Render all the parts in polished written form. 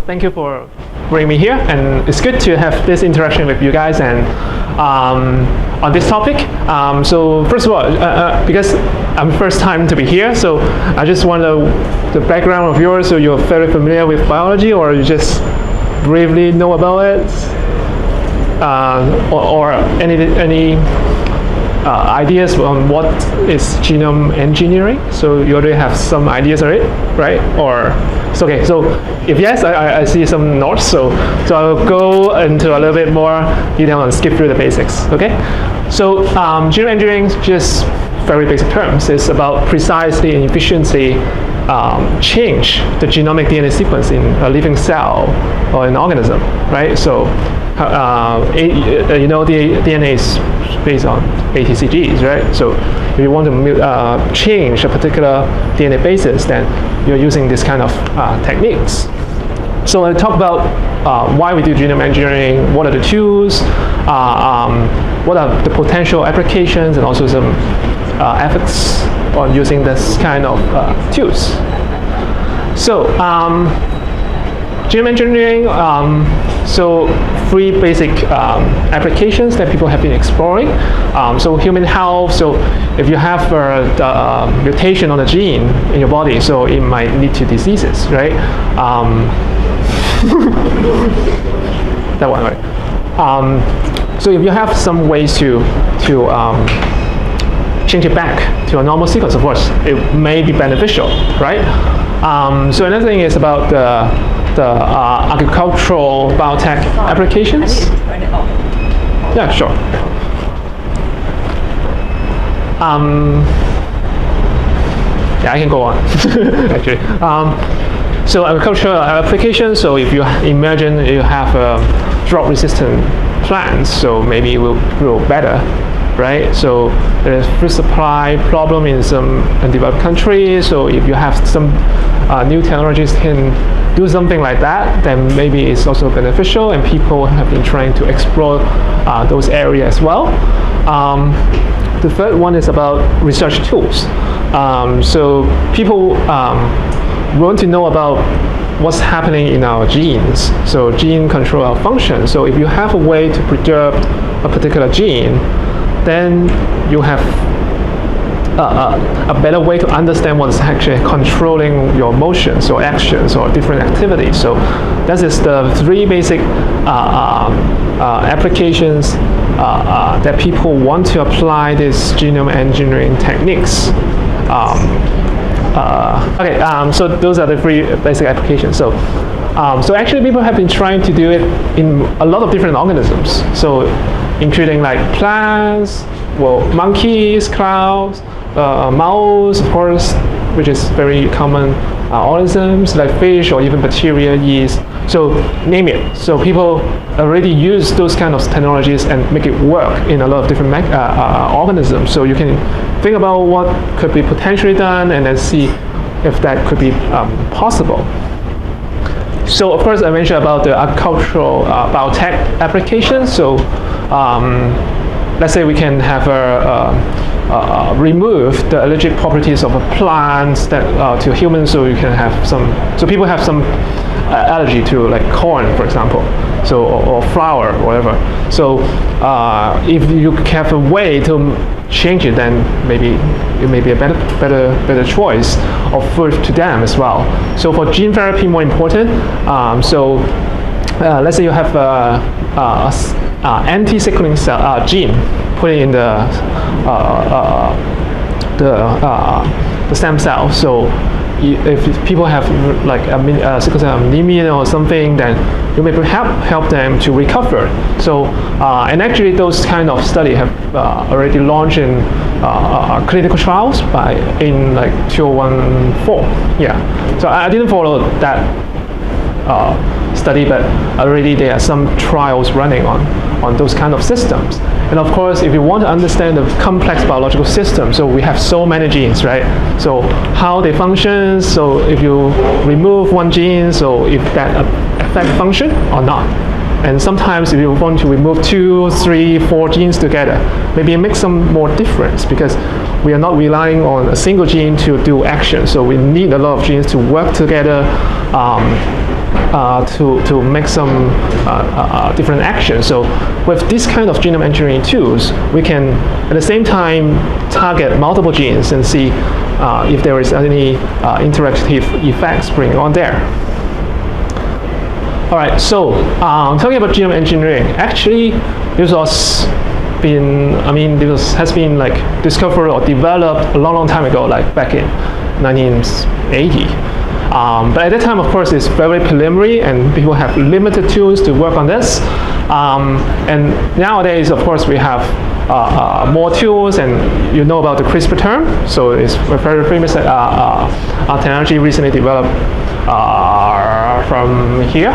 thank you for bringing me here, and it's good to have this interaction with you guys and on this topic. So first of all, because I'm first time to be here, so I just want the background of yours. So you're very familiar with biology, or you just briefly know about it, or any ideas on what is genome engineering? So you already have some ideas already, right? Or it's okay. So if yes, I see some notes. So I'll go into a little bit more detail and skip through the basics. Okay. So genome engineering, just very basic terms, is about precisely and efficiently change the genomic DNA sequence in a living cell or an organism, right? So you know, the DNA is based on ATCGs, right? So if you want to change a particular DNA basis, then you're using this kind of techniques. So I'll talk about why we do genome engineering, what are the tools, what are the potential applications, and also some ethics on using this kind of tools. So genome engineering, so three basic applications that people have been exploring. So human health, so if you have a mutation on a gene in your body, so it might lead to diseases, right? That one, right? So if you have some ways to change it back to a normal sequence, of course, it may be beneficial, right? So another thing is about the agricultural biotech applications. I need to turn it off. Yeah, sure. Yeah, I can go on, actually. So agricultural applications, so if you imagine you have drought-resistant plants, so maybe it will grow better, right? So there's food supply problem in some developed countries, so if you have some new technologies can do something like that, then maybe it's also beneficial, and people have been trying to explore those areas as well. The third one is about research tools. So people want to know about what's happening in our genes. So gene control our function. So if you have a way to perturb a particular gene, then you have a better way to understand what is actually controlling your motions or actions or different activities. So that is the three basic applications that people want to apply this genome engineering techniques. So those are the three basic applications. So actually people have been trying to do it in a lot of different organisms. So including like plants, well, monkeys, crows, mouse, of course, which is very common, organisms like fish or even bacteria, yeast. So name it. So people already use those kind of technologies and make it work in a lot of different organisms. So you can think about what could be potentially done and then see if that could be possible. So of course I mentioned about the agricultural biotech applications. So let's say we can have remove the allergic properties of a plant that to humans, so you can have some. So people have some allergy to like corn, for example, so or flour, or whatever. So if you have a way to change it, then maybe it may be a better choice of food to them as well. So for gene therapy, more important. Let's say you have anti-sickling cell gene put in the stem cell. So if people have like sickle cell anemia or something, then you may help them to recover. So and actually those kind of study have already launched in clinical trials in like 2014. Yeah. So I didn't follow that study, but already there are some trials running on those kind of systems. And of course, if you want to understand the complex biological system, so we have so many genes, right? So how they function, so if you remove one gene, so if that affects function or not. And sometimes if you want to remove 2, 3, 4 genes together, maybe it makes some more difference, because we are not relying on a single gene to do action. So we need a lot of genes to work together to make some different actions. So with this kind of genome engineering tools, we can at the same time target multiple genes and see if there is any interactive effects going on there. All right, so talking about genome engineering, actually this has been like discovered or developed a long time ago, like back in 1980. But at that time, of course, it's very preliminary and people have limited tools to work on this. And nowadays, of course, we have more tools, and you know about the CRISPR term. So it's a very famous technology recently developed from here.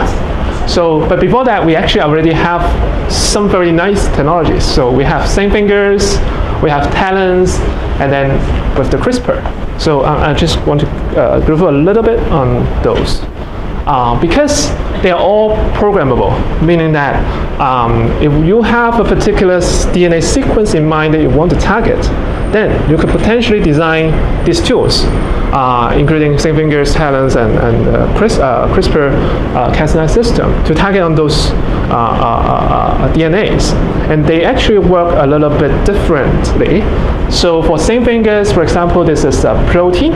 So, but before that, we actually already have some very nice technologies. So we have same fingers, we have talons, and then with the CRISPR. So I just want to go through a little bit on those. Because they are all programmable, meaning that if you have a particular DNA sequence in mind that you want to target, then you could potentially design these tools, including same fingers, talons, and CRISPR-Cas9 system to target on those DNAs. And they actually work a little bit differently. So for same fingers, for example, this is a protein.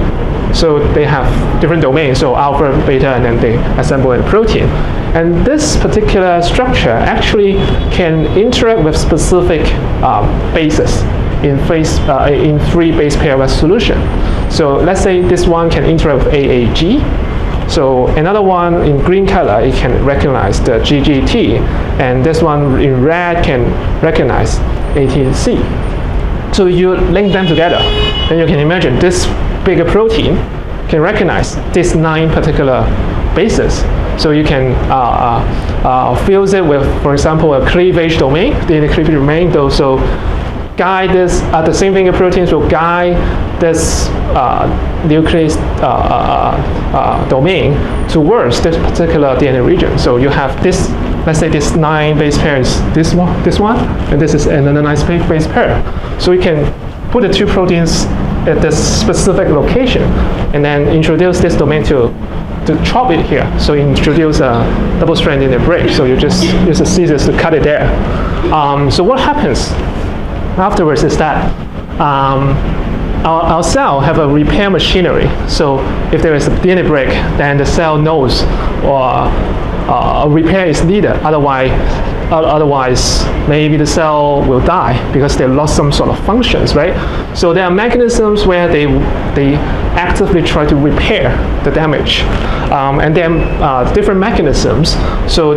So they have different domains, so alpha, beta, and then they assemble a protein. And this particular structure actually can interact with specific bases in 3 base pair resolution. So let's say this one can interact with AAG. So another one in green color, it can recognize the GGT, and this one in red can recognize ATC. So you link them together, and you can imagine this bigger protein can recognize these 9 particular bases. So you can fuse it with, for example, a cleavage domain. The cleavage domain, so guide this, the same finger proteins will guide this nuclease domain towards this particular DNA region. So you have this, let's say this 9 base pairs, this one, and this is another nice base pair. So you can put the 2 proteins at this specific location, and then introduce this domain to chop it here. So introduce a double-stranded break. So you just use the scissors to cut it there. So what happens afterwards is that our cell have a repair machinery. So if there is a DNA break, then the cell knows a repair is needed. Otherwise, maybe the cell will die because they lost some sort of functions, right? So there are mechanisms where they actively try to repair the damage, and then different mechanisms. So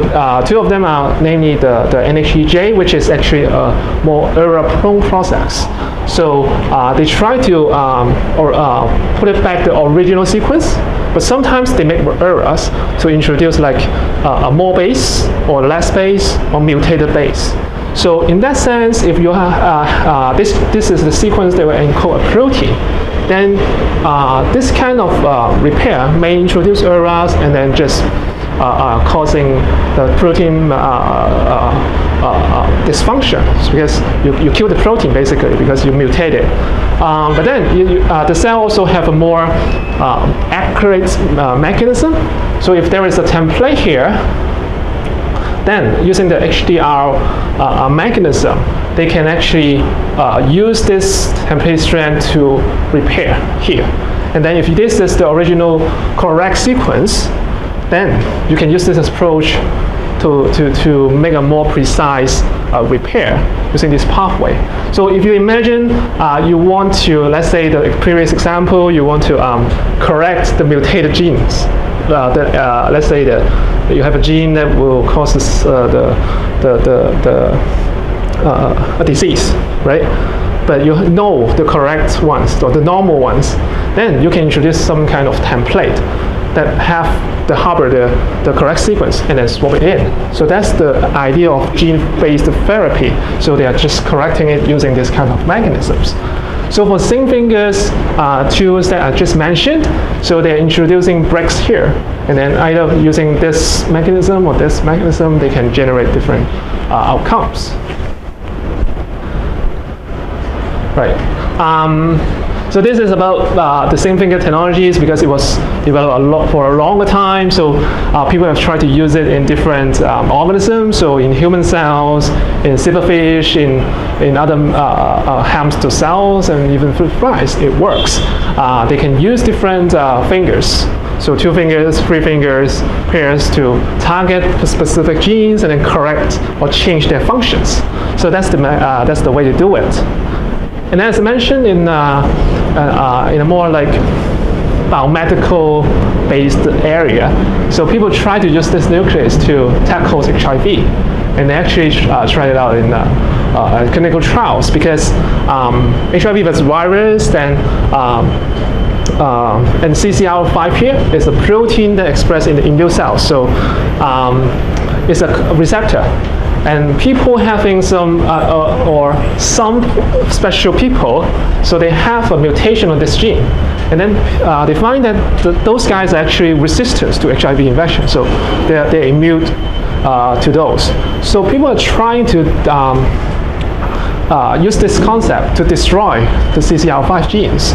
2 of them are namely the NHEJ, which is actually a more error-prone process. So they try to put it back the original sequence, but sometimes they make errors to introduce like a more base or less base or mutated base. So in that sense, if you have this is the sequence that will encode a protein, then this kind of repair may introduce errors and then just causing the protein dysfunction, because you kill the protein basically because you mutate it. But then the cell also have a more accurate mechanism. So if there is a template here, then using the HDR mechanism, they can actually use this template strand to repair here. And then if this is the original correct sequence, then you can use this approach to make a more precise repair using this pathway. So if you imagine you want to, let's say the previous example, you want to correct the mutated genes. Let's say that you have a gene that will cause this, a disease, right? But you know the correct ones or the normal ones, then you can introduce some kind of template that harbor the correct sequence and then swap it in. So that's the idea of gene-based therapy. So they are just correcting it using this kind of mechanisms. So for same fingers tools that I just mentioned, so they're introducing breaks here, and then either using this mechanism or this mechanism, they can generate different outcomes. Right. So this is about the same finger technologies because it was developed for a longer time. So people have tried to use it in different organisms. So in human cells, in silverfish, in other hamster cells, and even fruit flies, it works. They can use different fingers. So 2 fingers, 3 fingers pairs to target specific genes and then correct or change their functions. So that's the way to do it. And as I mentioned, in a more like biomedical based area, so people try to use this nucleus to tackle HIV, and they actually tried it out in clinical trials because HIV was virus, and CCR5 here is a protein that expressed in the immune cells. So it's a receptor. And people having some special people, so they have a mutation on this gene. And then they find that those guys are actually resistant to HIV infection. So they're immune to those. So people are trying to use this concept to destroy the CCR5 genes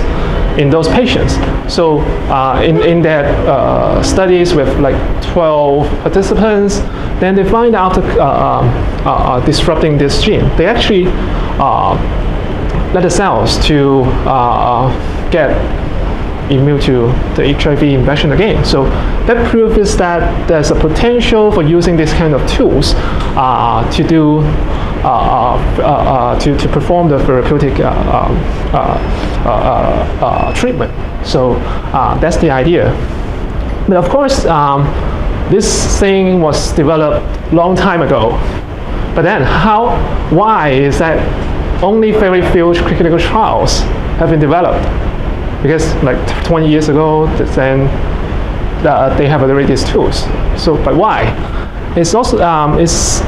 in those patients. So in their studies with like 12 participants, then they find out disrupting this gene, they actually let the cells to get immune to the HIV infection again. So that proves that there's a potential for using this kind of tools to do to perform the therapeutic treatment. So that's the idea. But of course, this thing was developed long time ago. But then why is that only very few clinical trials have been developed? Because like 20 years ago, then they have already these tools. So, but why? It's also it's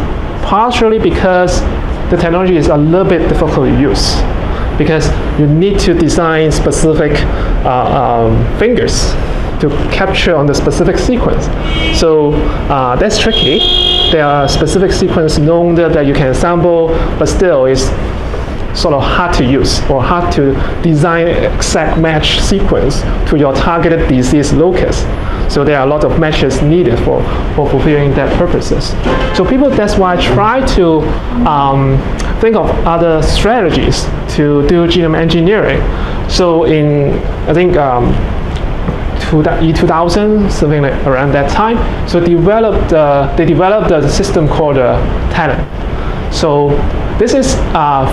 partially because the technology is a little bit difficult to use, because you need to design specific fingers to capture on the specific sequence. So that's tricky. There are specific sequences known that you can sample, but still it's sort of hard to use or hard to design exact match sequence to your targeted disease locus. So there are a lot of matches needed for fulfilling that purposes. So people, that's why try to think of other strategies to do genome engineering. So in, I think, 2000, something like around that time, so they developed a system called Talent. So this is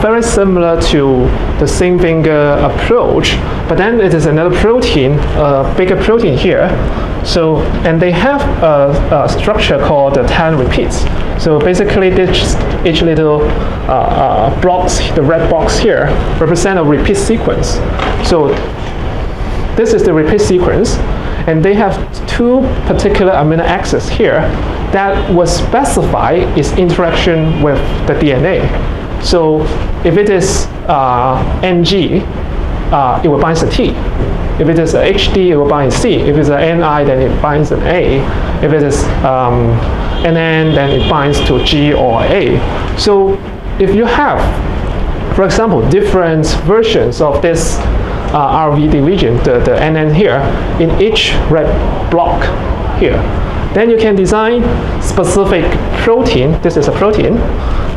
very similar to the same finger approach, but then it is another protein, a bigger protein here. So, and they have a structure called the Talent repeats. So basically, each little blocks, the red box here, represent a repeat sequence. So this is the repeat sequence, and they have 2 particular amino acids here that will specify its interaction with the DNA. So if it is NG, it will bind to T. If it is a HD, it will bind C. If it's an NI, then it binds an A. If it is NN, then it binds to G or A. So if you have, for example, different versions of this RVD region, the NN here, in each red block here, then you can design specific protein. This is a protein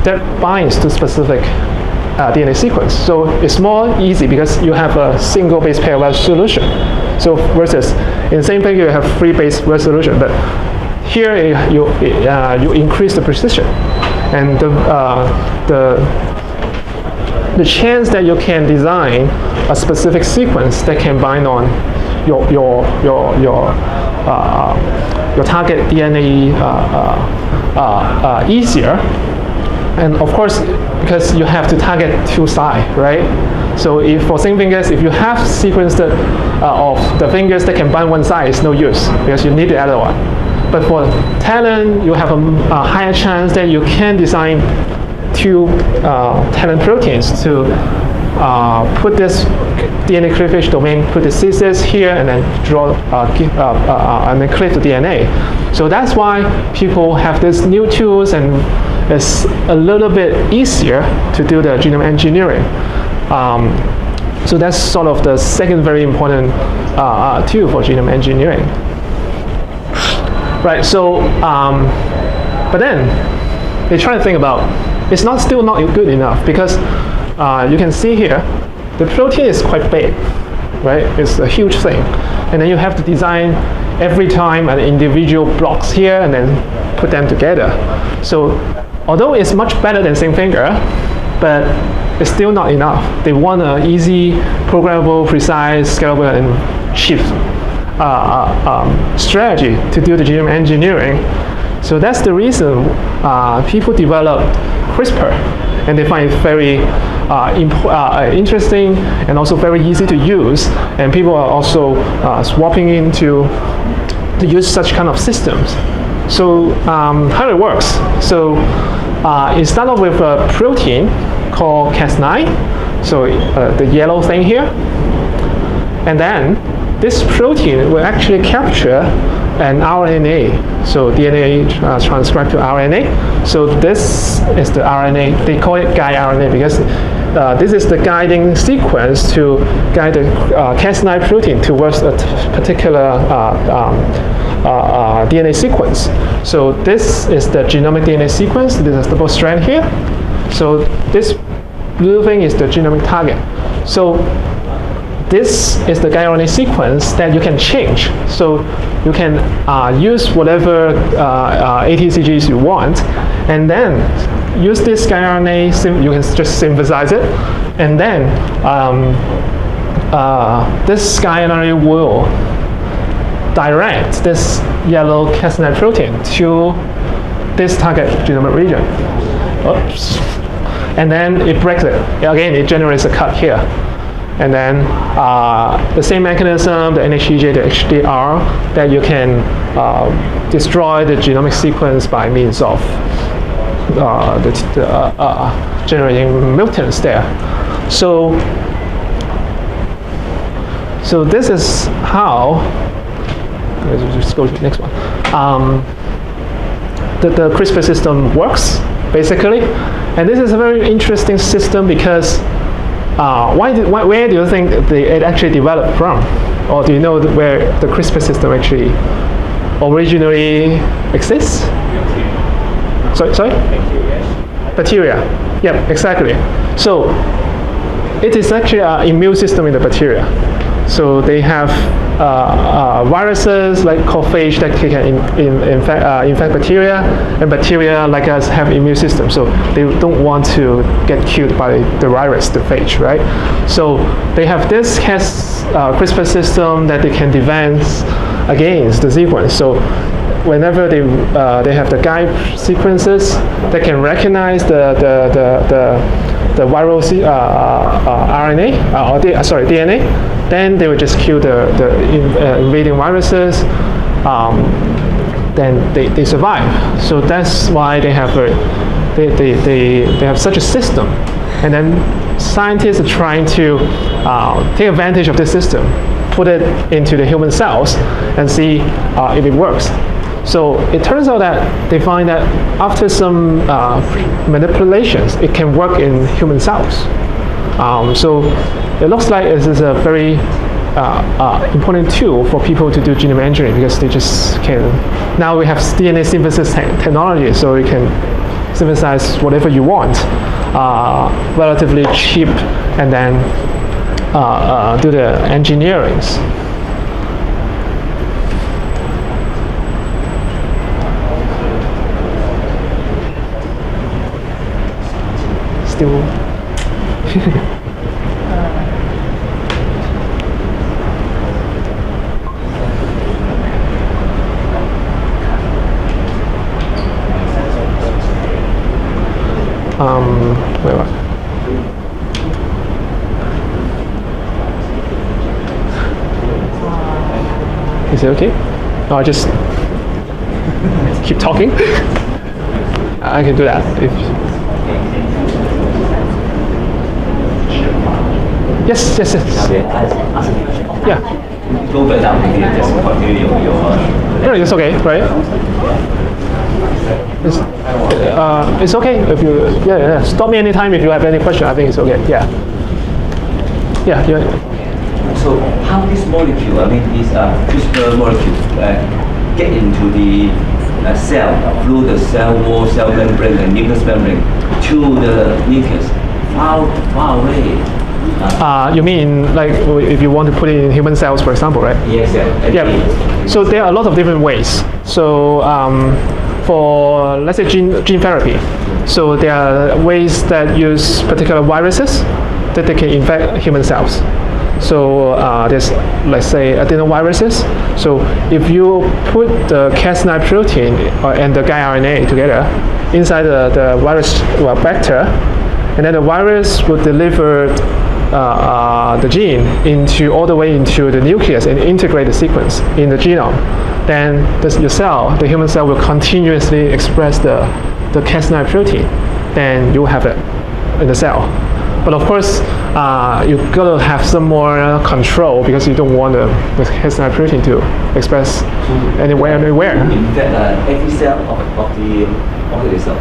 that binds to specific DNA sequence. So it's more easy because you have a single base pair resolution. So versus in the same thing you have 3 base resolution, but here you increase the precision, and the chance that you can design a specific sequence that can bind on your target DNA easier. And of course, because you have to target 2 sides, right? So if for same fingers, if you have sequenced of the fingers that can bind one side, it's no use because you need the other one. But for Talent, you have a higher chance that you can design 2 Talent proteins to put this DNA cleavage domain, put the scissors here, and then draw and then cleave the DNA. So that's why people have these new tools, and it's a little bit easier to do the genome engineering. So that's sort of the second very important tool for genome engineering. Right, so, but then they try to think about, it's still not good enough, because you can see here, the protein is quite big, right? It's a huge thing. And then you have to design every time an individual blocks here and then put them together. So although it's much better than zinc finger, but it's still not enough. They want an easy, programmable, precise, scalable, and cheap strategy to do the genome engineering. So that's the reason people developed CRISPR, and they find it very interesting and also very easy to use. And people are also swapping into to use such kind of systems. So how it works? So it started off with a protein called Cas9, so the yellow thing here. And then this protein will actually capture an RNA. So DNA transcribed to RNA. So this is the RNA. They call it guide RNA because this is the guiding sequence to guide the Cas9 protein towards a particular DNA sequence. So this is the genomic DNA sequence. This is double strand here. So this blue thing is the genomic target. So this is the guide RNA sequence that you can change. So you can use whatever ATCGs you want, and then use this guide RNA, you can just synthesize it, and then this guide RNA will direct this yellow Cas9 protein to this target genomic region. Oops. And then it breaks it. Again, it generates a cut here. And then the same mechanism, the NHEJ, the HDR, that you can destroy the genomic sequence by means of generating mutants there. So this is how, let's just go to the next one. The CRISPR system works, basically. And this is a very interesting system because where do you think it actually developed from? Or do you know where the CRISPR system actually originally exists? Sorry? Bacteria. Yep, exactly. So it is actually an immune system in the bacteria. So they have viruses like phage that can infect bacteria, and bacteria like us have immune system. So they don't want to get killed by the virus, the phage, right? So they have this CRISPR system that they can defend against the sequence. So whenever they have the guide sequences that can recognize the viral RNA or DNA, then they will just kill the invading viruses. Then they survive. So that's why they have such a system. And then scientists are trying to take advantage of this system, put it into the human cells, and see if it works. So it turns out that they find that after some manipulations, it can work in human cells. So it looks like this is a very important tool for people to do genome engineering because they just can. Now we have DNA synthesis technology, so you can synthesize whatever you want, relatively cheap, and then do the engineerings. Still. Wait, what? Is it okay? No, I just keep talking. I can do that. Yes. Yeah. No, it's okay, right? It's okay if you, yeah. Stop me anytime if you have any question. I think it's okay, yeah. Yeah. So how this molecule, I mean this CRISPR molecule, get into the cell, through the cell wall, cell membrane, and nucleus membrane to the nucleus, far away. You mean like if you want to put it in human cells, for example, right? Yes, yeah. So there are a lot of different ways. So for, let's say, gene therapy, so there are ways that use particular viruses that they can infect human cells. So there's, let's say, adenoviruses. So if you put the Cas9 protein and the guide RNA together inside the virus vector, and then the virus will deliver the gene all the way into the nucleus and integrate the sequence in the genome. Then your cell, the human cell, will continuously express the Cas9 protein. Then you will have it in the cell. But of course, you've got to have some more control because you don't want the Cas9 protein to express anywhere. In fact, every cell of the cell.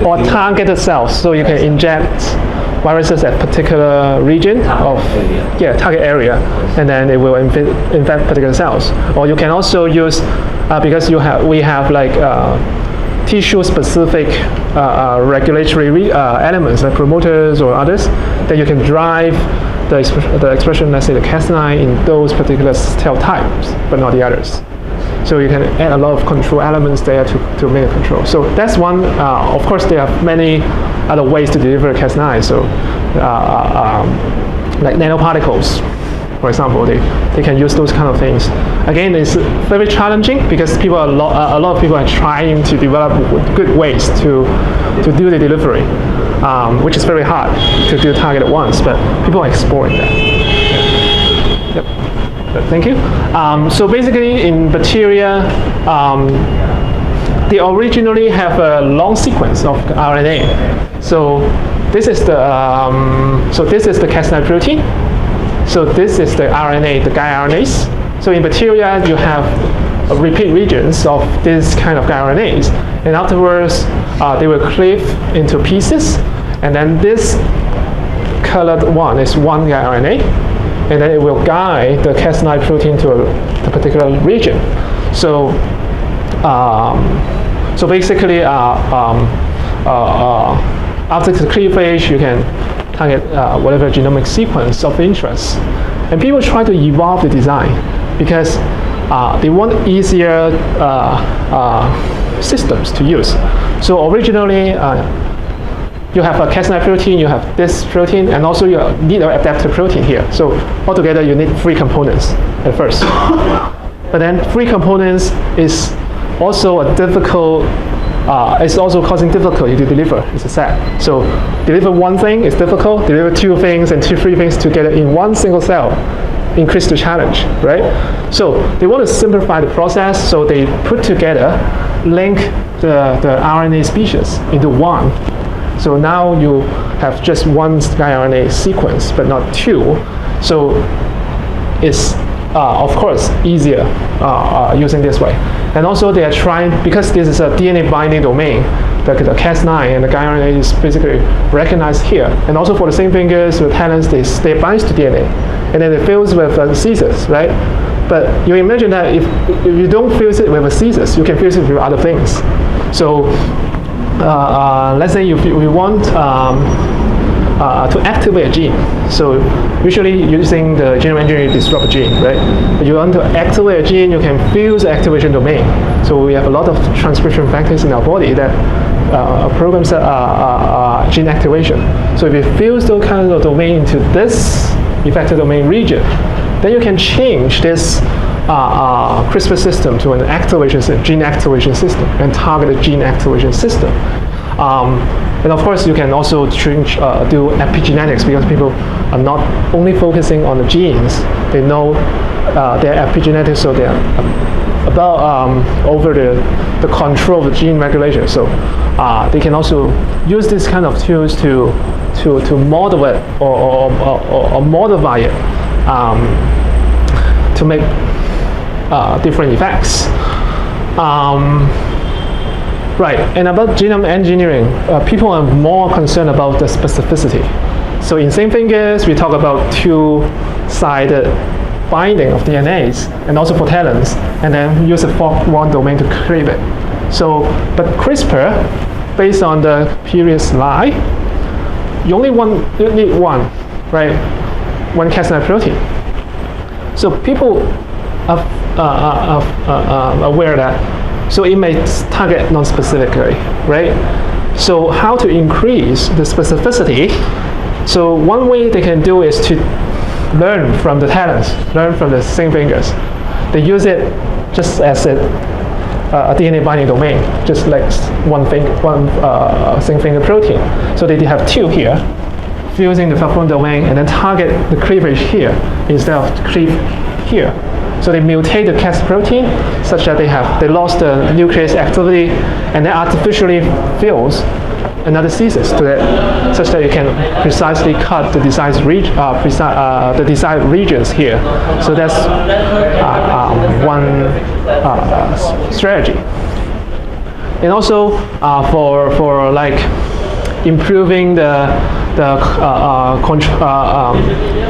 Or targeted cells, so you can inject viruses at particular region target area, and then it will infect particular cells. Or you can also use because we have like tissue-specific regulatory elements like promoters or others, that you can drive the expression, let's say the Cas9, in those particular cell types, but not the others. So you can add a lot of control elements there to make a control. So that's one. Of course, there are many other ways to deliver Cas9. So like nanoparticles, for example, they can use those kind of things. Again, it's very challenging because a lot of people are trying to develop good ways to do the delivery, which is very hard to do target at once, but people are exploring that. Yep. Thank you. So basically, in bacteria, they originally have a long sequence of RNA. So this is the Cas9 protein. So this is the RNA, the guide RNAs. So in bacteria, you have repeat regions of this kind of guide RNAs, and afterwards they will cleave into pieces, and then this colored one is one guide RNA, and then it will guide the Cas9 protein to a particular region. So basically, after the cleavage, you can target whatever genomic sequence of interest. And people try to evolve the design because they want easier systems to use. So originally, you have a Cas9 protein, you have this protein, and also you need an adapter protein here. So altogether, you need 3 components at first. But then 3 components is also a difficult. It's also causing difficulty to deliver. It's a set. So deliver one thing is difficult. Deliver 2 things and 3 things together in one single cell increase the challenge, right? So they want to simplify the process. So they put together, link the RNA species into one. So now you have just one guide RNA sequence, but not 2. So it's of course easier using this way. And also they are trying, because this is a DNA binding domain, the Cas9 and the guide RNA is basically recognized here. And also for the same fingers, with talons, they bind to DNA. And then it fills with scissors, right? But you imagine that if you don't fuse it with a scissors, you can fuse it with other things. So let's say if we want to activate a gene. So usually using the genome engineering to disrupt a gene, right? But you want to activate a gene, you can fuse the activation domain. So we have a lot of transcription factors in our body that programs gene activation. So if you fuse those kinds of domain into this effector domain region, then you can change this CRISPR system to an activation system, gene activation system, and target a gene activation system. And of course, you can also change, do epigenetics, because people are not only focusing on the genes. They know their epigenetics, so they're about over the control of the gene regulation. So they can also use this kind of tools to model it or modify it to make different effects. Right, and about genome engineering, people are more concerned about the specificity. So in zinc fingers, we talk about two-sided binding of DNAs, and also for talons, and then use a fork one domain to cleave it. So, but CRISPR, based on the previous slide, you need one, right? One Cas9 protein. So people are aware that, so it may target non-specifically, right? So how to increase the specificity? So one way they can do is to learn from the talons, learn from the zinc fingers. They use it just as a DNA binding domain, just like one zinc finger protein. So they have two here, fusing the backbone domain and then target the cleavage here instead of cleave here. So they mutate the Cas protein such that they lost the nuclease activity and then artificially fuse another thesis to it, such that you can precisely cut the desired regions here. So that's one strategy. And also for like improving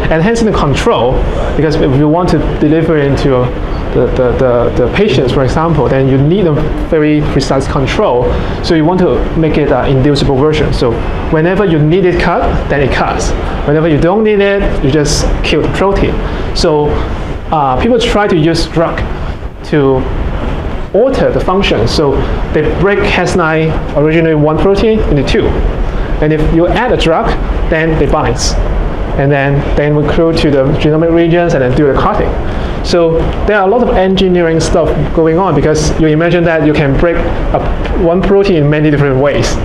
enhancing the control, because if you want to deliver into the patients, for example, then you need a very precise control. So you want to make it an inducible version. So whenever you need it cut, then it cuts. Whenever you don't need it, you just kill the protein. So people try to use drug to alter the function. So they break Cas9 originally one protein into two. And if you add a drug, then they bind. And then we go to the genomic regions and then do the cutting. So there are a lot of engineering stuff going on, because you imagine that you can break one protein in many different ways,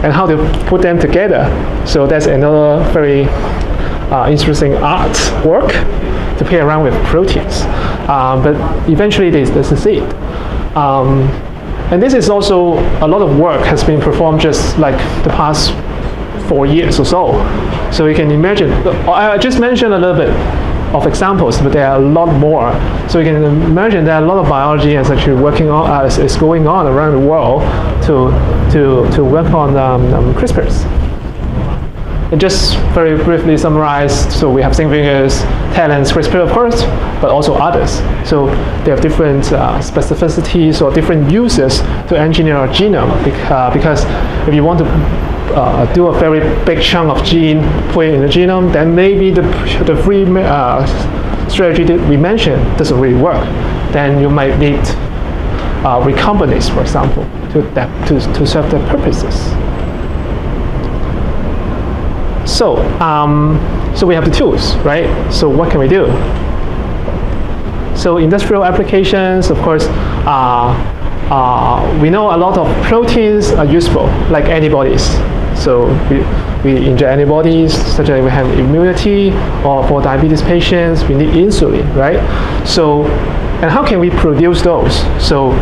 and how to put them together. So that's another very interesting art work to play around with proteins. But eventually they succeed. And this is also a lot of work has been performed just like the past 4 years or so. So you can imagine, I just mentioned a little bit of examples, but there are a lot more. So you can imagine that a lot of biology is actually working on, is going on around the world to work on CRISPRs. And just very briefly summarized, so we have zinc fingers, talons, CRISPR of course, but also others. So they have different specificities or different uses to engineer our genome, because if you want to do a very big chunk of gene, put it in the genome, then maybe the free strategy that we mentioned doesn't really work. Then you might need recombinase, for example, to serve their purposes. So, so we have the tools, right? So what can we do? So industrial applications, of course, we know a lot of proteins are useful, like antibodies. So we inject antibodies, such that we have immunity, or for diabetes patients, we need insulin, right? So, and how can we produce those? So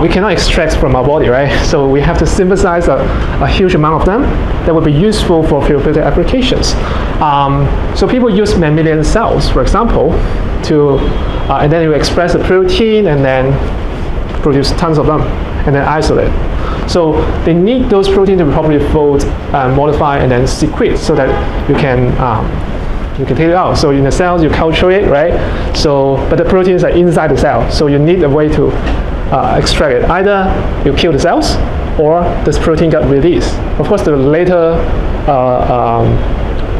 we cannot extract from our body, right? So we have to synthesize a huge amount of them that would be useful for therapeutic applications. So people use mammalian cells, for example, to, and then you express the protein and then produce tons of them and then isolate. So they need those proteins to be properly fold, modify, and then secrete, so that you can take it out. So in the cells, you culture it, right? So, but the proteins are inside the cell, so you need a way to extract it. Either you kill the cells, or this protein got released. Of course, the later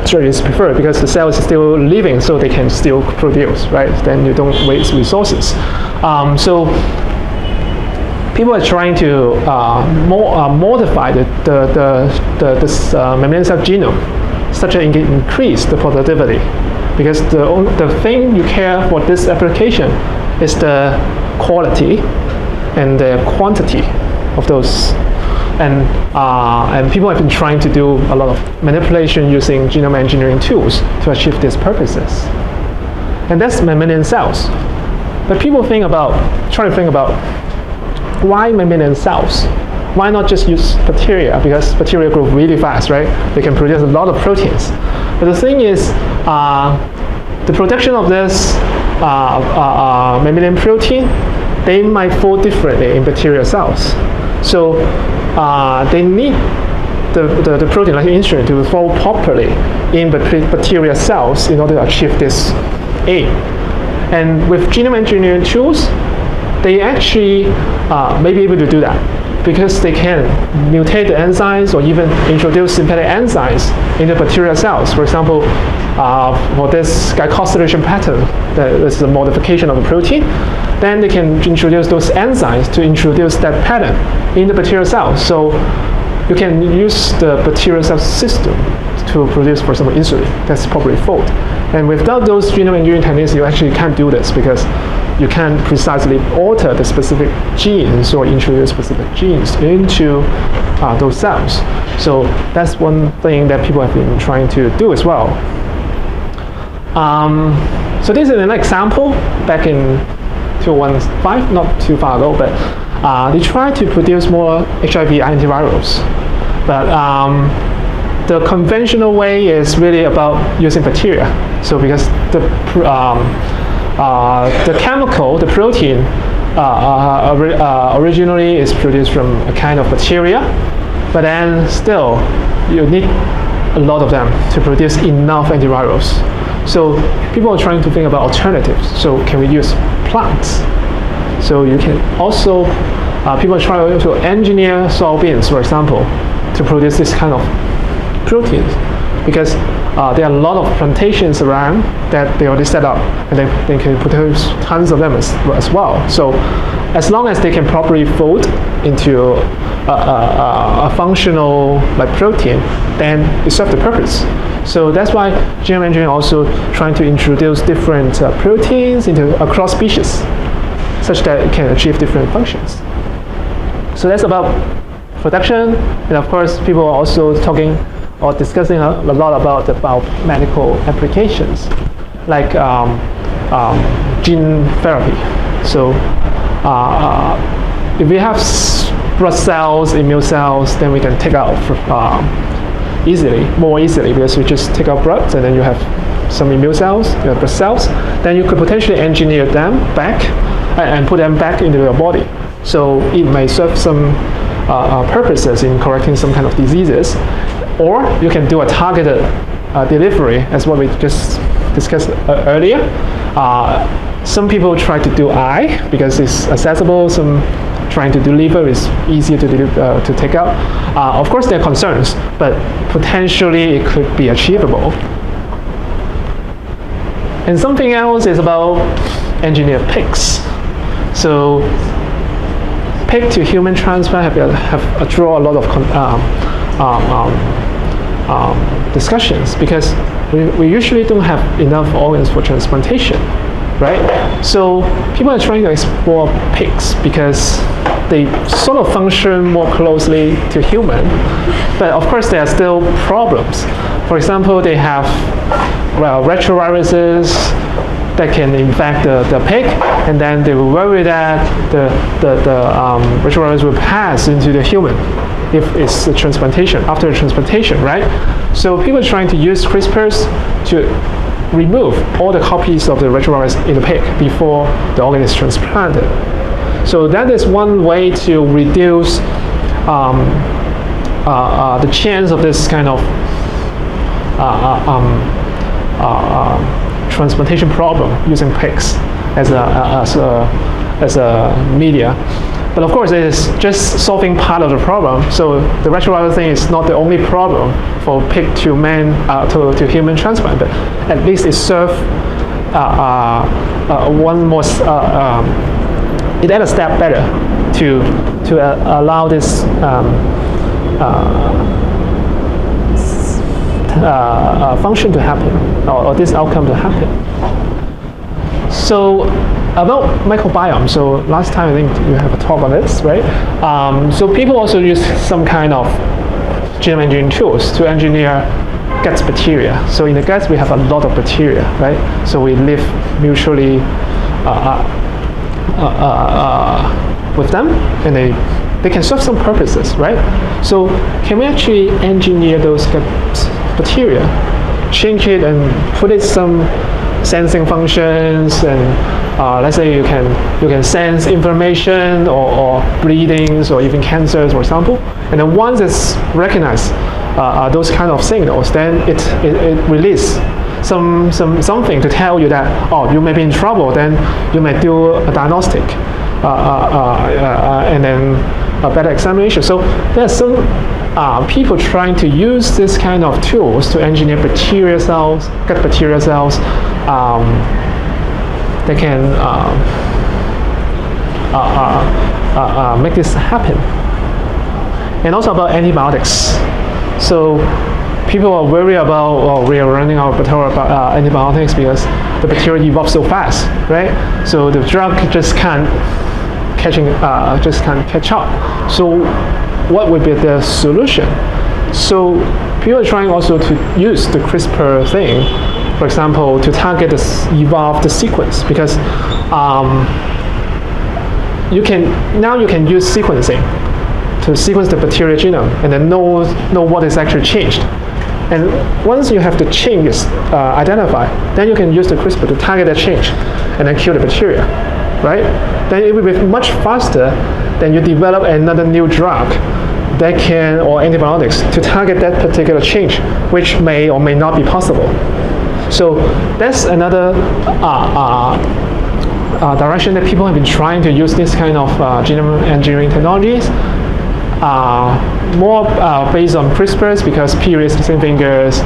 strategy is preferred, because the cell is still living, so they can still produce, right? Then you don't waste resources. So people are trying to modify this mammalian cell genome, such that it can increase the productivity. Because the thing you care for this application is the quality and the quantity of those. And people have been trying to do a lot of manipulation using genome engineering tools to achieve these purposes. And that's mammalian cells. But people try to think about why mammalian cells? Why not just use bacteria? Because bacteria grow really fast, right? They can produce a lot of proteins. But the thing is, the production of this mammalian protein, they might fall differently in bacterial cells. So they need the protein, like insulin, to fold properly in bacterial cells in order to achieve this aim. And with genome engineering tools, they actually may be able to do that, because they can mutate the enzymes or even introduce synthetic enzymes into bacterial cells. For example, for this glycosylation pattern, that is a modification of the protein, then they can introduce those enzymes to introduce that pattern in the bacterial cells. So you can use the bacterial cell system to produce, for example, insulin that's properly folded. And without those genome engineering techniques, you actually can't do this, because you can't precisely alter the specific genes or introduce specific genes into those cells. So that's one thing that people have been trying to do as well. So this is an example back in 2015, not too far ago, but they tried to produce more HIV antivirals. But the conventional way is really about using bacteria. So because the chemical, the protein, originally is produced from a kind of bacteria, but then still you need a lot of them to produce enough antivirals. So people are trying to think about alternatives. So can we use plants? So you can also, people are trying to engineer soybeans, for example, to produce this kind of proteins, because there are a lot of plantations around that they already set up, and they can produce tons of them as well. So as long as they can properly fold into a functional like protein, then it serves the purpose. So that's why genome engineering also trying to introduce different proteins across species, such that it can achieve different functions. So that's about production, and of course people are also talking or discussing a lot about the biomedical applications, like gene therapy. So if we have blood cells, immune cells, then we can take out more easily, because we just take out blood, and then you have some immune cells, you have blood cells, then you could potentially engineer them back and put them back into your body. So it may serve some purposes in correcting some kind of diseases, or you can do a targeted delivery, as what we just discussed earlier. Some people try to do eye because it's accessible. Some trying to do liver is easier to take out. Of course, there are concerns, but potentially it could be achievable. And something else is about engineered pigs. So pig to human transplant have drawn a lot of discussions, because we usually don't have enough organs for transplantation, right? So people are trying to explore pigs because they sort of function more closely to human, but of course there are still problems. For example, they have retroviruses that can infect the pig, and then they will worry that the retrovirus will pass into the human if it's a transplantation, after the transplantation, right? So people are trying to use CRISPRs to remove all the copies of the retrovirus in the pig before the organ is transplanted. So that is one way to reduce the chance of this kind of transplantation problem using pigs as a media. But of course, it is just solving part of the problem. So the retroviral thing is not the only problem for pig to to human transplant, but at least it serves one more. It adds a step better to allow this function to happen, or this outcome to happen. So about microbiome, so last time I think you have a talk on this, right? So people also use some kind of genome engineering tools to engineer gut bacteria. So in the gut we have a lot of bacteria, right? So we live mutually with them, and they can serve some purposes, right? So can we actually engineer those gut bacteria, change it and put it some sensing functions, and let's say you can sense inflammation or bleedings or even cancers, for example. And then once it's recognized those kind of signals, then it releases something to tell you that, oh, you may be in trouble. Then you may do a diagnostic and then a better examination. So there's some people trying to use this kind of tools to engineer bacteria cells, gut bacteria cells. They can make this happen. And also about antibiotics. So people are worried about, oh, we are running out of antibiotics because the bacteria evolve so fast, right? So the drug just can't catch up. So what would be the solution? So people are trying also to use the CRISPR thing, for example, to target the evolved sequence, because you can use sequencing to sequence the bacterial genome and then know what is actually changed. And once you have the change identified, then you can use the CRISPR to target that change and then kill the bacteria, right? Then it will be much faster than you develop another new drug that can, or antibiotics, to target that particular change, which may or may not be possible. So that's another direction that people have been trying to use this kind of genome engineering technologies. More based on CRISPRs, because periods, zinc fingers,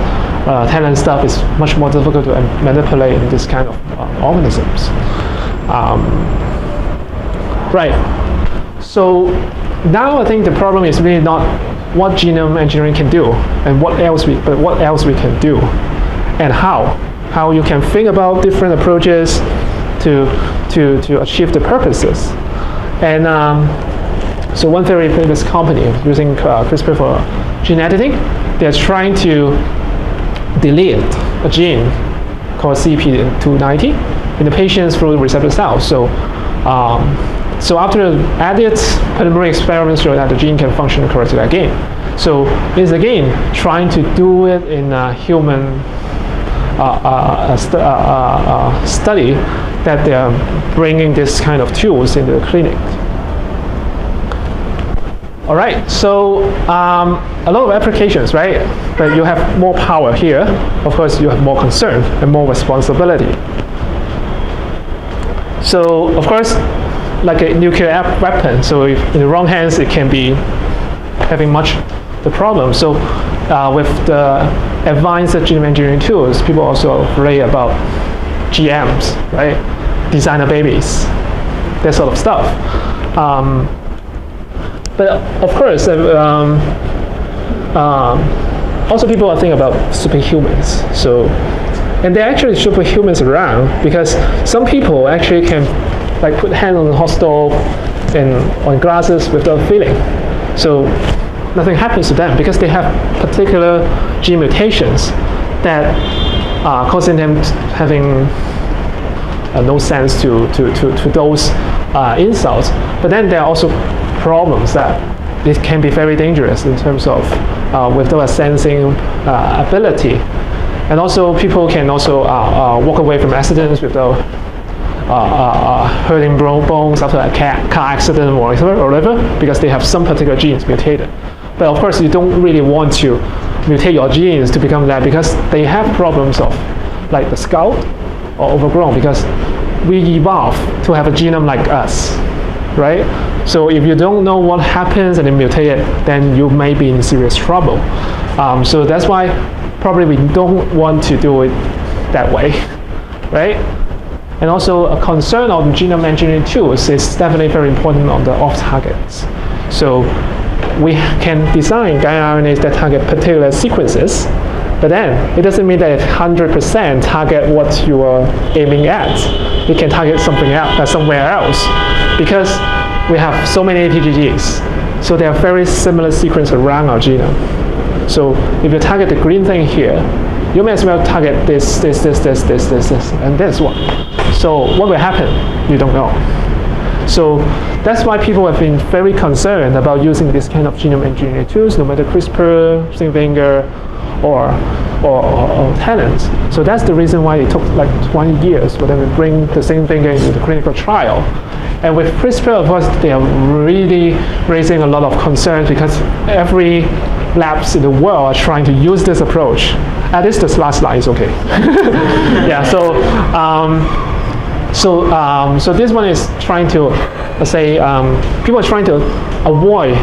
talent stuff is much more difficult to manipulate in this kind of organisms. Right. So now I think the problem is really not what genome engineering can do and what else we can do, and how you can think about different approaches to achieve the purposes. And so one very famous company using CRISPR for gene editing, they're trying to delete a gene called CP290 in the patient's folate receptor cells. So after added preliminary experiments show that the gene can function correctly again. So it's again trying to do it in a human study that they are bringing this kind of tools into the clinic. All right, so a lot of applications, right? But you have more power here. Of course, you have more concern and more responsibility. So, of course, like a nuclear weapon, so if in the wrong hands, it can be having much the problem. So with the advanced genome engineering tools, people also worry about GMs, right? Designer babies, that sort of stuff. But of course, also people are thinking about superhumans. So, and there are actually superhumans around, because some people actually can like put hand on the hot stove and on glasses without feeling. So nothing happens to them because they have particular gene mutations that are causing them having no sense to those insults. But then there are also problems that it can be very dangerous in terms of without a sensing ability. And also people can also walk away from accidents without hurting bones after a car accident or whatever, because they have some particular genes mutated. But of course, you don't really want to mutate your genes to become that, because they have problems of like the scald or overgrown, because we evolved to have a genome like us, right? So if you don't know what happens and you mutate it, then you may be in serious trouble. So that's why probably we don't want to do it that way, right? And also a concern on genome engineering tools is definitely very important on the off-targets. So we can design guide RNAs that target particular sequences, but then it doesn't mean that it 100% target what you are aiming at. It can target something else, somewhere else, because we have so many ATGGs. So there are very similar sequences around our genome. So if you target the green thing here, you may as well target this, and this one. So what will happen? You don't know. So that's why people have been very concerned about using this kind of genome engineering tools, no matter CRISPR, zinc finger, or talents. So that's the reason why it took like 20 years for them to bring the same thing into the clinical trial. And with CRISPR, of course, they are really raising a lot of concerns because every labs in the world are trying to use this approach. At least this last slide is okay. Yeah. So this one is trying to, let's say, people are trying to avoid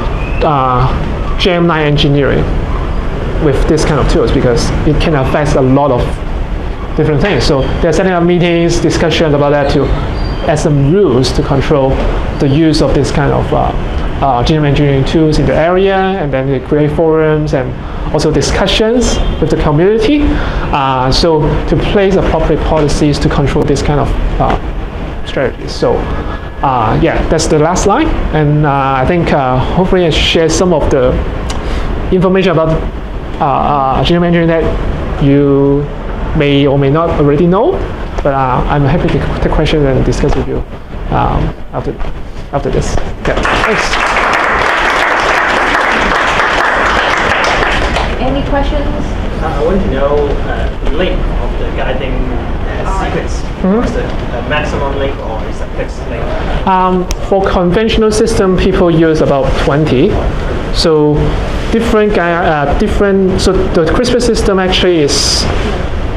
Genome engineering with this kind of tools because it can affect a lot of different things. So they're setting up meetings, discussions about that to add some rules to control the use of this kind of genome engineering tools in the area, and then they create forums and also discussions with the community. So to place appropriate policies to control this kind of strategies. So yeah, that's the last slide, and I think hopefully I shared some of the information about genome engineering that you may or may not already know, but I'm happy to take questions and discuss with you after this. Yeah, thanks. Any questions? I want to know the length of the guiding sequence. What's the maximum length or is a fixed length? For conventional system, people use about 20. So different. So the CRISPR system actually is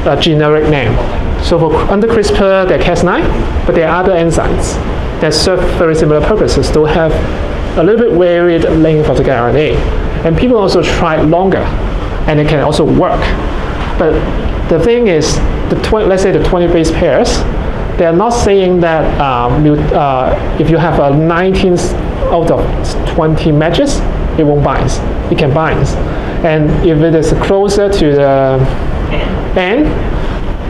a generic name. So for under CRISPR, there are Cas9, but there are other enzymes that serve very similar purposes. They'll have a little bit varied length of the RNA, and people also try longer, and it can also work. But the thing is, let's say the 20 base pairs, they are not saying that if you have a 19 out of 20 matches, it won't bind. It can bind. And if it is closer to the end,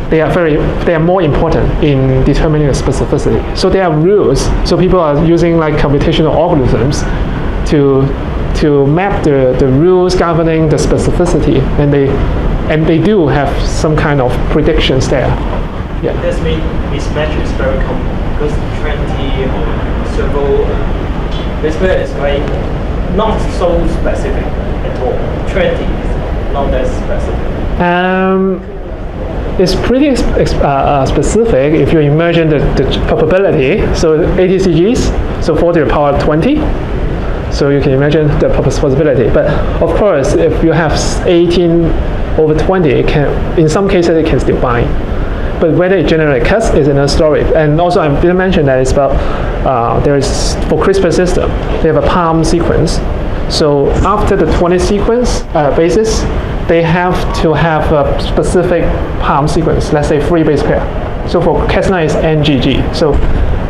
they are more important in determining the specificity. So there are rules. So people are using like computational algorithms to map the rules governing the specificity, and they do have some kind of predictions there. Yeah. This means mismatch is very common because 20 or several CRISPR is very not so specific at all. 20 is not that specific. It's pretty specific if you imagine the probability. So ATCGs, so 4 to the power 20. So you can imagine the possibility. But of course, if you have 18 over 20, it can, in some cases, it can still bind. But whether it generates cuts is another story. And also, I didn't mention that it's about for CRISPR system, they have a palm sequence. So after the 20 sequence bases, they have to have a specific palm sequence, let's say 3 base pair. So for Cas9 is NGG. So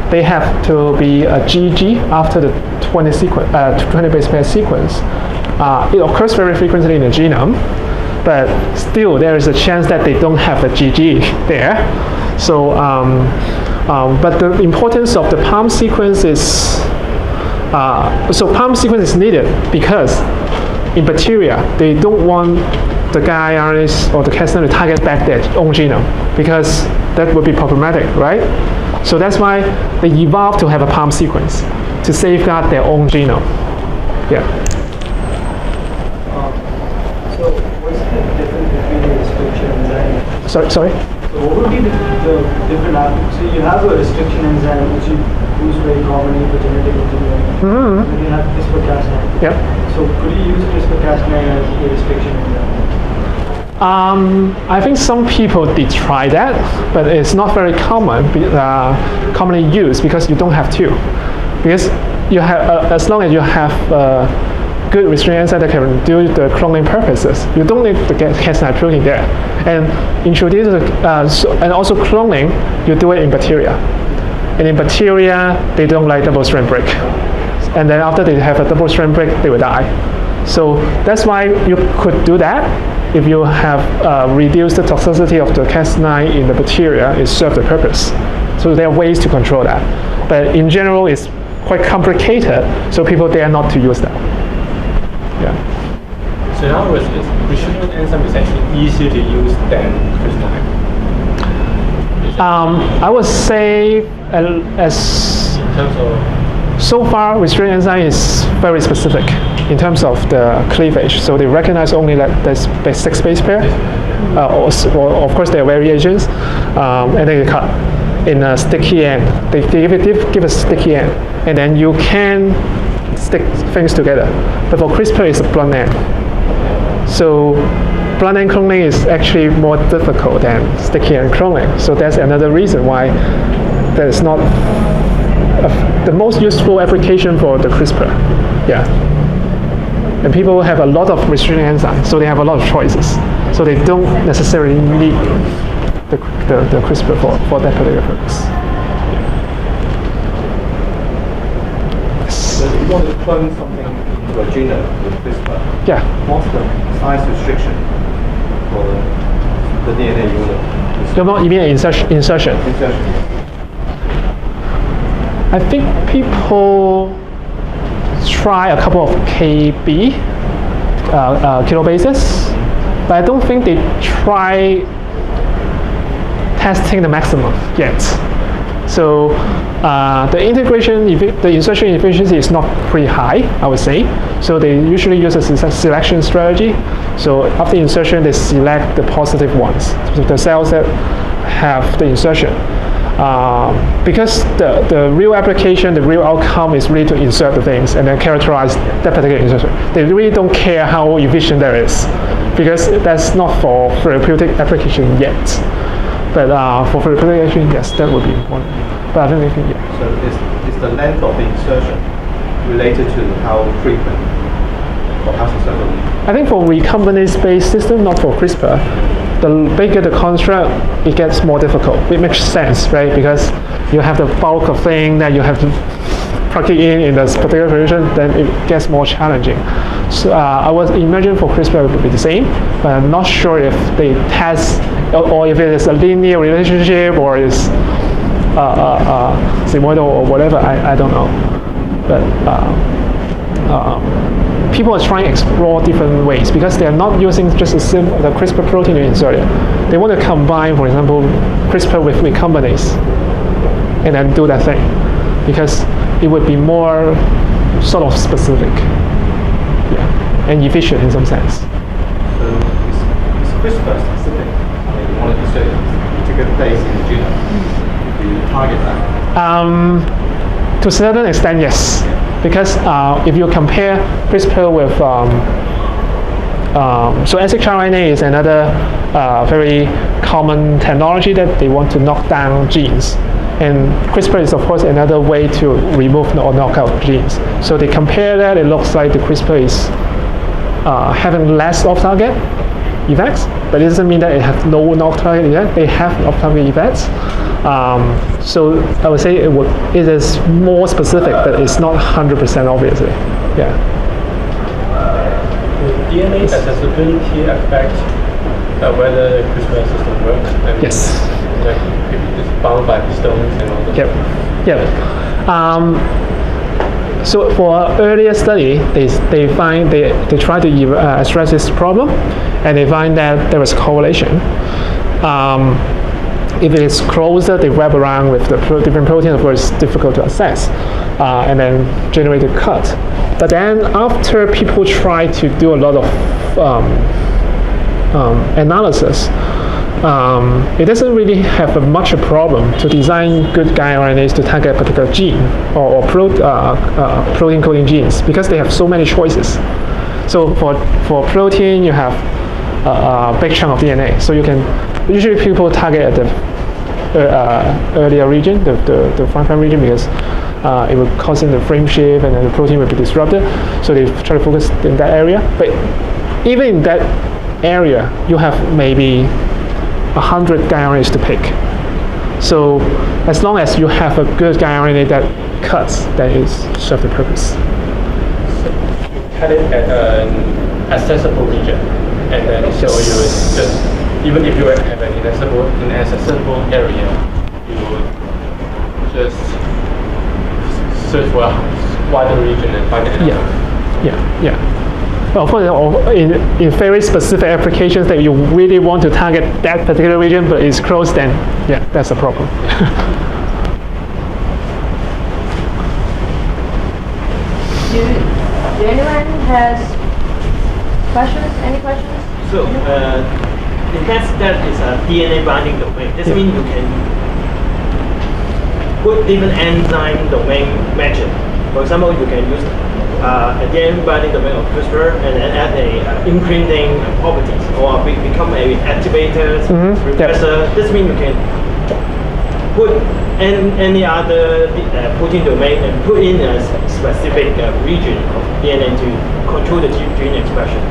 they have to be a GG after the 20 base pair sequence. It occurs very frequently in the genome, but still there is a chance that they don't have a GG there. So, but the importance of the palm sequence is, so palm sequence is needed because in bacteria, they don't want the guide RNAs or the Cas9 to target back their own genome because that would be problematic, right? So that's why they evolved to have a palm sequence to safeguard their own genome. Yeah. So what's the difference between the restriction enzyme? Sorry? So what would be the different aspects? So you have a restriction enzyme which you use very commonly for genetic engineering. And then you have CRISPR-Cas9. Yeah. So could you use CRISPR-Cas9 as a restriction enzyme? I think some people did try that, but it's not very commonly used because you don't have to. Because you have, as long as you have good restriction enzyme that can do the cloning purposes, you don't need to get Cas9 protein there. And introduce and also cloning, you do it in bacteria. And in bacteria, they don't like double strand break. And then after they have a double strand break, they will die. So that's why you could do that. If you have reduced the toxicity of the Cas9 in the bacteria, it serves the purpose. So there are ways to control that. But in general, it's quite complicated, so people dare not to use that. Yeah. So in other words, restriction enzyme is actually easier to use than CRISPR. I would say as in terms of so far, restriction enzyme is very specific. in terms of the cleavage. So they recognize only that there's 6 base pair, or of course there are variations, and then they cut in a sticky end. They give a sticky end, and then you can stick things together. But for CRISPR, it's a blunt end. So blunt end cloning is actually more difficult than sticky end cloning. So that's another reason why that is not the most useful application for the CRISPR. Yeah. And people have a lot of restricting enzymes, so they have a lot of choices. So they don't necessarily need the CRISPR for that particular purpose. So if you want to clone something into a genome with CRISPR, Yeah. what's the size restriction for the DNA you want to You mean insertion? insertion? I think people try a couple of KB kilobases, but I don't think they try testing the maximum yet. So the insertion efficiency is not pretty high, I would say. So they usually use a selection strategy. So after insertion, they select the positive ones, so the cells that have the insertion. Because the real application, the real outcome is really to insert the things and then characterize that particular insertion. They really don't care how efficient that is, because that's not for therapeutic application yet. But for therapeutic application, yes, that would be important. But I think, yeah. So is the length of the insertion related to how frequent or how successful? I think for recombinase-based system, not for CRISPR, the bigger the construct, it gets more difficult. It makes sense, right? Because you have the bulk of thing that you have to plug it in this particular position, then it gets more challenging. So I would imagine for CRISPR it would be the same, but I'm not sure if they test or if it is a linear relationship or is sinusoidal or whatever. I don't know. But people are trying to explore different ways because they are not using just the CRISPR protein to insert it. They want to combine, for example, CRISPR with recombinase and then do that thing, because it would be more sort of specific, yeah, and efficient in some sense. So is CRISPR specific? I mean, you want to insert a particular place in the genome. Do you target that? To a certain extent, yes. Because if you compare CRISPR with, so siRNA is another very common technology that they want to knock down genes. And CRISPR is, of course, another way to remove or knock out genes. So they compare that, it looks like the CRISPR is having less off-target effects, but it doesn't mean that it has no off-target effect. They have off-target effects. So I would say it is more specific, but it's not 100% obviously. Yeah. Will DNA accessibility affect whether the CRISPR system works? I mean, Yes. Like if it's bound by stones and all that. Yep. So for earlier study, they try to address this problem, and they find that there is correlation. If it is closer, they wrap around with the different proteins, of course, it's difficult to assess, and then generate a cut. But then after people try to do a lot of analysis, it doesn't really have much a problem to design good guide RNAs to target a particular gene or protein coding genes, because they have so many choices. So for protein, you have a big chunk of DNA. So you can, usually people target at the earlier region, the front region, because it will cause the frame shift and then the protein will be disrupted. So they try to focus in that area. But even in that area, you have maybe 100 guide RNAs to pick. So as long as you have a good guide RNA that cuts, that is serve the purpose. So you cut it at an accessible region, and then so you would just, even if you have an inaccessible area, you would just search for a wider region and find it. Yeah. Well, of course, in very specific applications that you really want to target that particular region, but it's closed, then yeah, that's a problem. Do anyone has questions? Any questions? So, in that is a DNA binding domain. This means you can put different enzyme domain matching. For example, you can use a DNA binding domain of CRISPR and then add a imprinting properties or become a activator, repressor. This means you can put any other protein domain and put in a specific region of DNA to control the gene expression.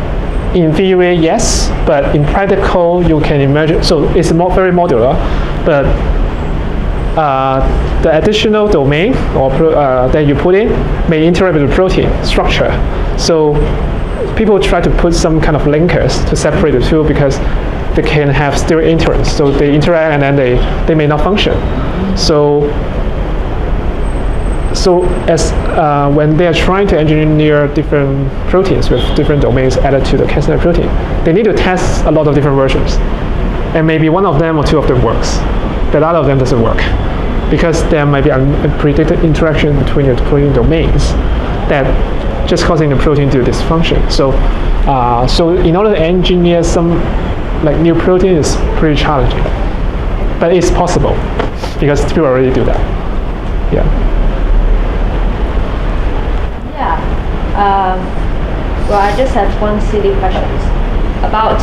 In theory, yes, but in practical, you can imagine. So it's very modular, but the additional domain or that you put in may interact with the protein structure. So people try to put some kind of linkers to separate the two because they can have steric interference. So they interact and then they may not function. So as when they are trying to engineer different proteins with different domains added to the Cas9 protein, they need to test a lot of different versions. And maybe one of them or two of them works, but other of them doesn't work because there might be unpredicted interaction between the protein domains that just causing the protein to dysfunction. So in order to engineer some like new protein is pretty challenging, but it's possible because people already do that. Yeah. Well, I just have one silly question about.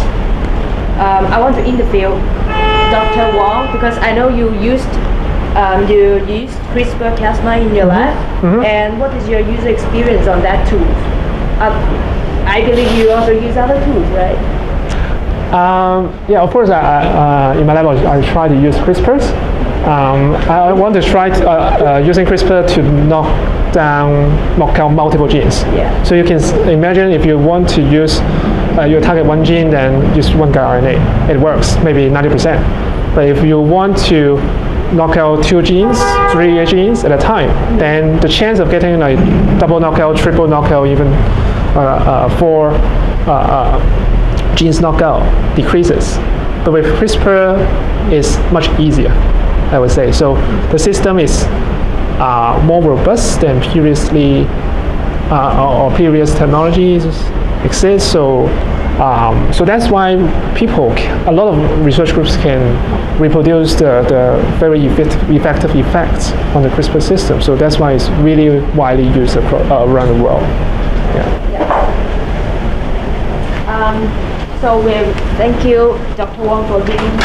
I want to interview Dr. Wong because I know you used CRISPR-Cas9 in your lab, and what is your user experience on that tool? I believe you also use other tools, right? Yeah, of course. In my lab, I try to use CRISPRs. I want to try using CRISPR to knock out multiple genes. Yeah. So you can imagine if you want to use you target one gene, then use one guide RNA. It works, maybe 90%. But if you want to knock out 2 genes, 3 genes at a time, then the chance of getting like double knockout, triple knockout, even 4 genes knockout decreases. But with CRISPR, it's much easier, I would say. So the system is more robust than previously or previous technologies exist. So that's why a lot of research groups can reproduce the very effective effects on the CRISPR system. So that's why it's really widely used around the world. Yeah. So we thank you, Dr. Wong, for giving.